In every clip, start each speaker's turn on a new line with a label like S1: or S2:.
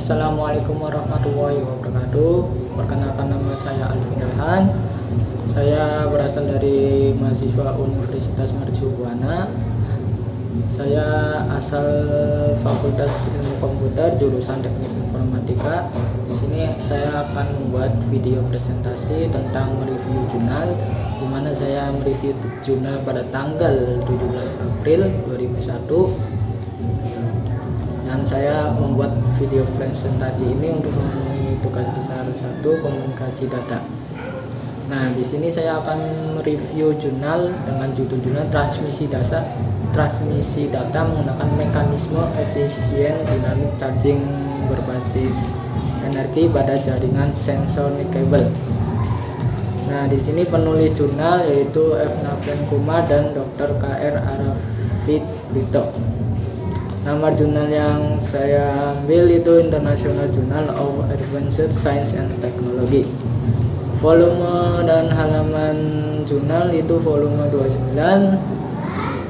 S1: Assalamualaikum warahmatullahi wabarakatuh. Perkenalkan, nama saya Alvin Rehan. Saya berasal dari mahasiswa Universitas Mercubuana. Saya asal Fakultas Ilmu Komputer jurusan Teknik Informatika. Di sini saya akan membuat video presentasi tentang review jurnal, di mana saya mereview jurnal pada tanggal 17 April 2001. Dan saya membuat video presentasi ini untuk memenuhi tugas besar 1, komunikasi data. Nah, di sini saya akan mereview jurnal dengan judul jurnal transmisi data menggunakan mekanisme efisien dynamic charging berbasis energi pada jaringan sensor kabel. Nah, di sini penulis jurnal yaitu F. Navlen Kumar dan Dr. K.R. Arafit Dito. Nama jurnal yang saya ambil itu International Journal of Advanced Science and Technology. Volume dan halaman jurnal itu volume 29,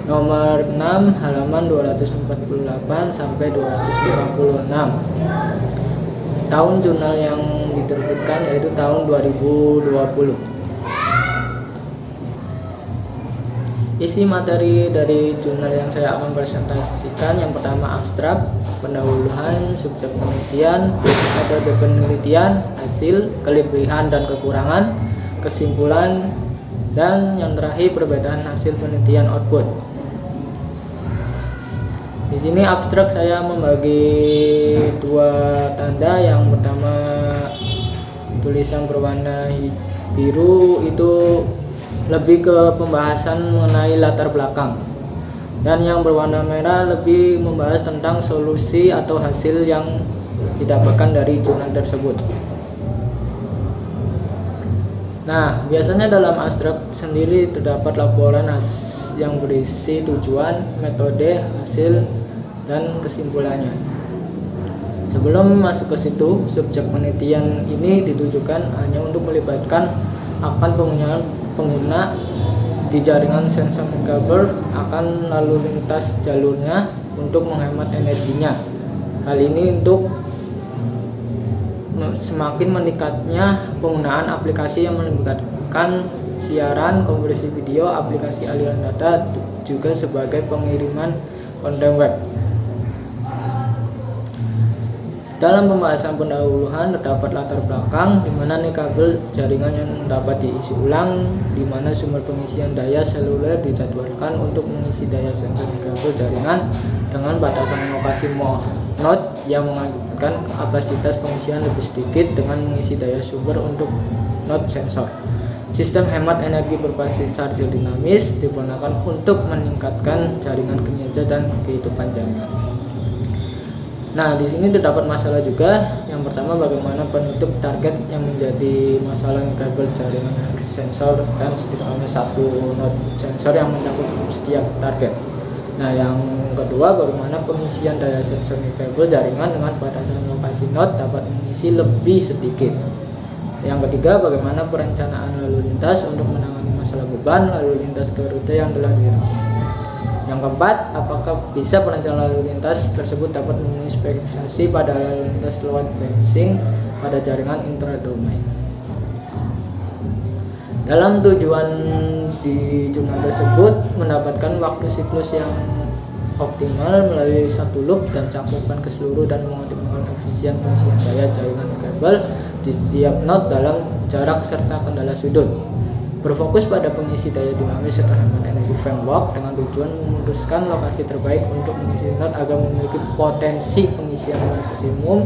S1: nomor 6, halaman 248 sampai 256. Tahun jurnal yang diterbitkan yaitu tahun 2020. Isi materi dari jurnal yang saya akan presentasikan, yang pertama abstrak, pendahuluan, subjek penelitian, metode penelitian, hasil, kelebihan dan kekurangan, kesimpulan, dan yang terakhir perbedaan hasil penelitian output. Di sini abstrak saya membagi dua tanda. Yang pertama tulisan berwarna biru itu lebih ke pembahasan mengenai latar belakang, dan yang berwarna merah lebih membahas tentang solusi atau hasil yang didapatkan dari jurnal tersebut. Nah, biasanya dalam abstrak sendiri terdapat laporan yang berisi tujuan, metode, hasil, dan kesimpulannya. Sebelum masuk ke situ, subjek penelitian ini ditujukan hanya untuk melibatkan akan pengguna di jaringan sensor kabel akan lalu lintas jalurnya untuk menghemat energinya. Hal ini untuk semakin meningkatnya penggunaan aplikasi yang melibatkan siaran, konversi video, aplikasi aliran data, juga sebagai pengiriman konten web. Dalam pembahasan pendahuluan terdapat latar belakang di mana kabel jaringan yang dapat diisi ulang, di mana sumber pengisian daya seluler dijadwalkan untuk mengisi daya sensor kabel jaringan dengan batasan lokasi node yang mengakibatkan kapasitas pengisian lebih sedikit dengan mengisi daya sumber untuk node sensor. Sistem hemat energi berbasis charger dinamis digunakan untuk meningkatkan jaringan kinerja dan kehidupan jaringan. Nah, di sini terdapat masalah juga. Yang pertama, bagaimana penutup target yang menjadi masalah kabel jaringan sensor dan setidaknya satu node sensor yang mencakup setiap target. Nah, yang kedua, bagaimana pengisian daya sensor kabel jaringan dengan batasan lokasi node dapat mengisi lebih sedikit. Yang ketiga, bagaimana perencanaan lalu lintas untuk menangani masalah beban lalu lintas ke rute yang telah ditentukan. Yang keempat, apakah bisa perencanaan lalu lintas tersebut dapat memenuhi spesifikasi pada lalu lintas load balancing pada jaringan intradomain. Dalam tujuan di jurnal tersebut mendapatkan waktu siklus yang optimal melalui satu loop dan cakupan keseluruhan dan mengoptimalkan efisien pengisian daya jaringan kabel di setiap node dalam jarak serta kendala sudut. Berfokus pada pengisi daya dinamis serta hemat energi framework dengan tujuan memutuskan lokasi terbaik untuk mengisi node agar memiliki potensi pengisian maksimum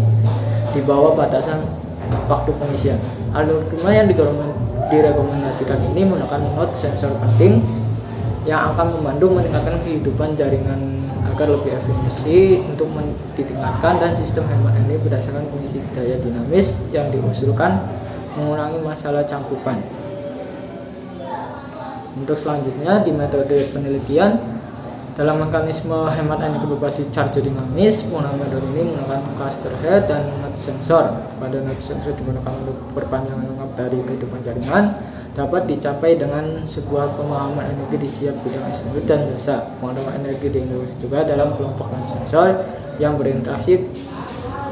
S1: di bawah batasan waktu pengisian. Algoritma yang direkomendasikan ini menggunakan node sensor penting yang akan membantu meningkatkan kehidupan jaringan agar lebih efisien untuk ditingkatkan, dan sistem hemat energi berdasarkan pengisi daya dinamis yang diusulkan mengurangi masalah cangkupan. Untuk selanjutnya, di metode penelitian dalam mekanisme hemat energi berbasis charger dinamis, penggunaan metode ini menggunakan cluster head dan node sensor. Pada node sensor digunakan untuk perpanjangan lengkap dari kehidupan jaringan, dapat dicapai dengan sebuah pemahaman energi di setiap bidang institusi dan jasa. Penggunaan energi di Indonesia juga dalam kelompok non sensor yang berinteraksi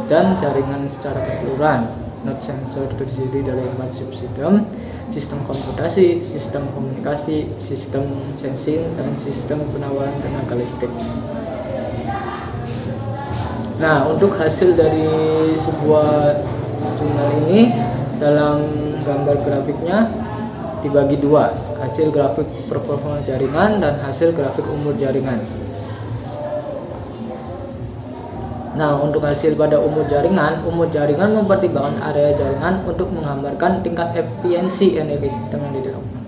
S1: dan jaringan secara keseluruhan. Node sensor terdiri dari 4 subsistem: sistem komputasi, sistem komunikasi, sistem sensing, dan sistem penawaran tenaga listrik. Nah, untuk hasil dari sebuah jurnal ini dalam gambar grafiknya dibagi dua: hasil grafik performa jaringan dan hasil grafik umur jaringan. Nah, untuk hasil pada umur jaringan mempertimbangkan area jaringan untuk menggambarkan tingkat efisiensi energi sistem yang diterapkan.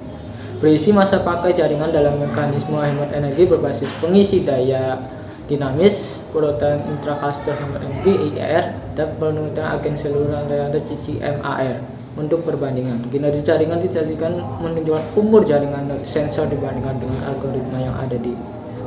S1: Berisi masa pakai jaringan dalam mekanisme hemat energi berbasis pengisi daya dinamis, perolehan intracluster hemat energi (IER), dan penurunan agen seluruh rantai-rantai CCMAR. Untuk perbandingan, kinerja jaringan disajikan menunjukkan umur jaringan sensor dibandingkan dengan algoritma yang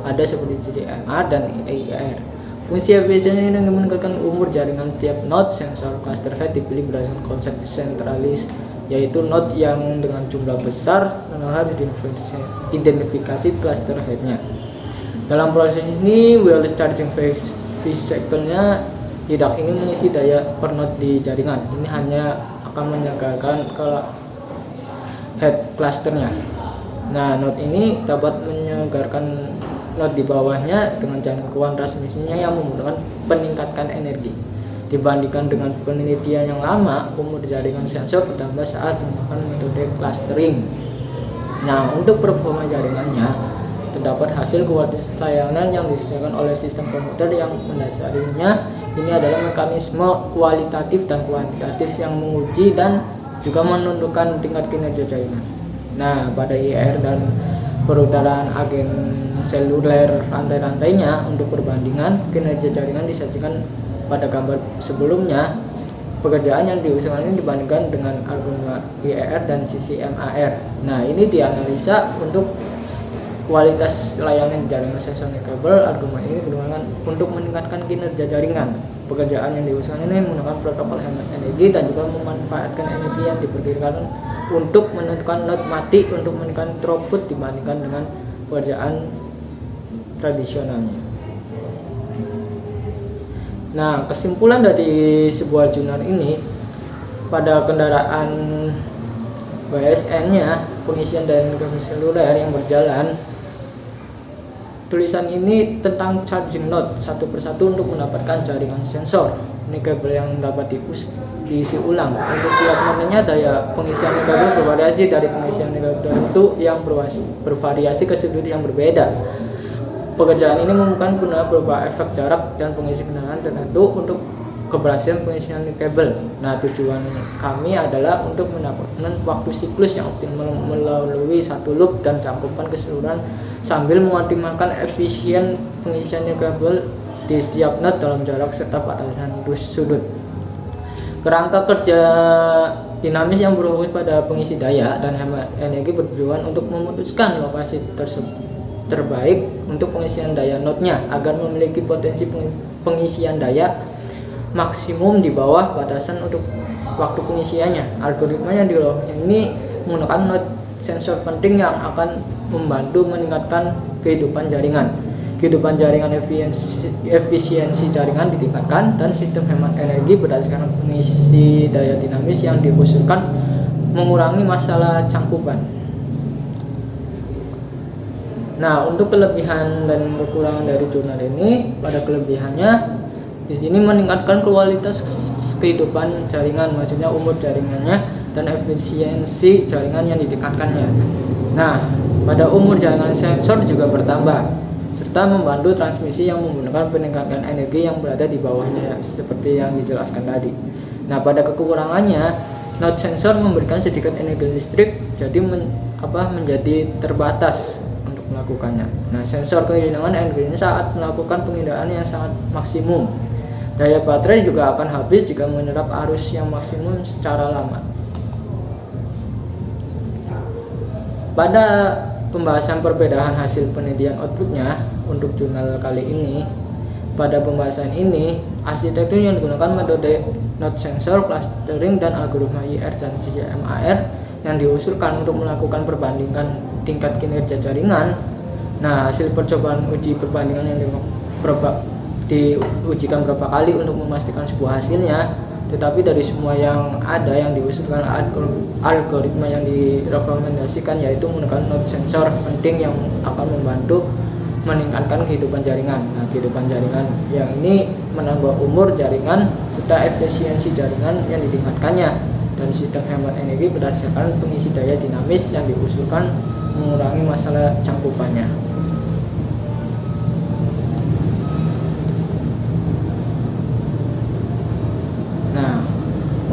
S1: ada seperti CCMA dan IER. Fungsi efisiensi ini meningkatkan umur jaringan setiap node sensor cluster head dipilih berdasarkan konsep sentralis, yaitu node yang dengan jumlah besar dan harus diidentifikasi cluster headnya. Dalam proses ini, wireless charging phase cycle-nya tidak ingin mengisi daya per node di jaringan. Ini hanya akan menyegarkan ke head clusternya. Nah, node ini dapat menyegarkan node di bawahnya dengan jangkauan transmisinya yang memudahkan peningkatan energi. Dibandingkan dengan penelitian yang lama, umur jaringan sensor bertambah saat menggunakan metode clustering. Nah, untuk performa jaringannya terdapat hasil kualitas layanan yang disediakan oleh sistem komputer yang mendasarinya. Ini adalah mekanisme kualitatif dan kuantitatif yang menguji dan juga menentukan tingkat kinerja jaringan. Nah, pada IR dan perutaran agen seluler rantai-rantainya, untuk perbandingan kinerja jaringan disajikan pada gambar sebelumnya. Pekerjaan yang diusulkan ini dibandingkan dengan algoritma IER dan CCMAR. Nah, ini dianalisa untuk kualitas layanan jaringan sensor kabel. Algoritma ini digunakan untuk meningkatkan kinerja jaringan. Pekerjaan yang diusulkan ini menggunakan protokol hemat energi dan juga memanfaatkan energi yang diperkirakan untuk menentukan node mati untuk meningkatkan throughput dibandingkan dengan pekerjaan tradisionalnya. Nah, kesimpulan dari sebuah jurnal ini, pada kendaraan BSN-nya, pengisian dan seluler yang berjalan, tulisan ini tentang charging node satu persatu untuk mendapatkan jaringan sensor. Ini kabel yang dapat diisi ulang. Untuk setiap nodenya, daya pengisian kabel bervariasi dari pengisian kabel tertentu yang bervariasi ke sudut yang berbeda. Pekerjaan ini membutuhkan guna berupa efek jarak dan pengisi kendaraan tertentu untuk keberhasilan pengisian kabel. Nah, tujuan kami adalah untuk mendapatkan waktu siklus yang optimal melalui satu loop dan cakupan keseluruhan sambil mengoptimalkan efisien pengisian kabel di setiap node dalam jarak serta batasan sudut. Kerangka kerja dinamis yang berfokus pada pengisi daya dan hemat energi bertujuan untuk memutuskan lokasi terbaik untuk pengisian daya node-nya agar memiliki potensi pengisian daya maksimum di bawah batasan untuk waktu pengisiannya. Algoritma yang ini menggunakan node sensor penting yang akan membantu meningkatkan kehidupan jaringan. Kehidupan jaringan, efisiensi jaringan ditingkatkan, dan sistem hemat energi berdasarkan pengisi daya dinamis yang diusulkan mengurangi masalah cangkupan. Nah, untuk kelebihan dan kekurangan dari jurnal ini, pada kelebihannya di sini meningkatkan kualitas kehidupan jaringan, maksudnya umur jaringannya dan efisiensi jaringan yang ditingkatkannya. Nah, pada umur jaringan sensor juga bertambah serta membantu transmisi yang menggunakan peningkatan energi yang berada di bawahnya seperti yang dijelaskan tadi. Nah, pada kekurangannya, node sensor memberikan sedikit energi listrik, jadi menjadi terbatas untuk melakukannya. Nah, sensor kehilangan energinya saat melakukan penggunaan yang sangat maksimum. Daya baterai juga akan habis jika menyerap arus yang maksimum secara lama. Pada pembahasan perbedaan hasil penelitian outputnya untuk jurnal kali ini, pada pembahasan ini arsitektur yang digunakan metode node sensor, clustering, dan algoritma IR dan CCMAR yang diusulkan untuk melakukan perbandingan tingkat kinerja jaringan. Nah, hasil percobaan uji perbandingan yang diujikan berapa kali untuk memastikan sebuah hasilnya, tetapi dari semua yang ada yang diusulkan algoritma yang direkomendasikan yaitu menggunakan node sensor penting yang akan membantu meningkatkan kehidupan jaringan. Nah, kehidupan jaringan yang ini menambah umur jaringan serta efisiensi jaringan yang ditingkatkannya dari sistem hemat energi berdasarkan pengisi daya dinamis yang diusulkan mengurangi masalah cangkupannya. Nah,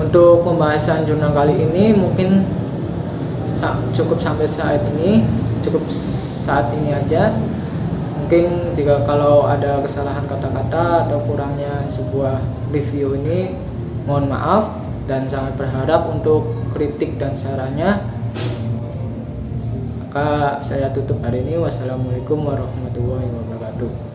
S1: untuk pembahasan jurnal kali ini mungkin cukup sampai saat ini aja. Mungkin jika kalau ada kesalahan kata-kata atau kurangnya sebuah review ini, mohon maaf dan sangat berharap untuk kritik dan sarannya. Maka saya tutup hari ini. Wassalamualaikum warahmatullahi wabarakatuh.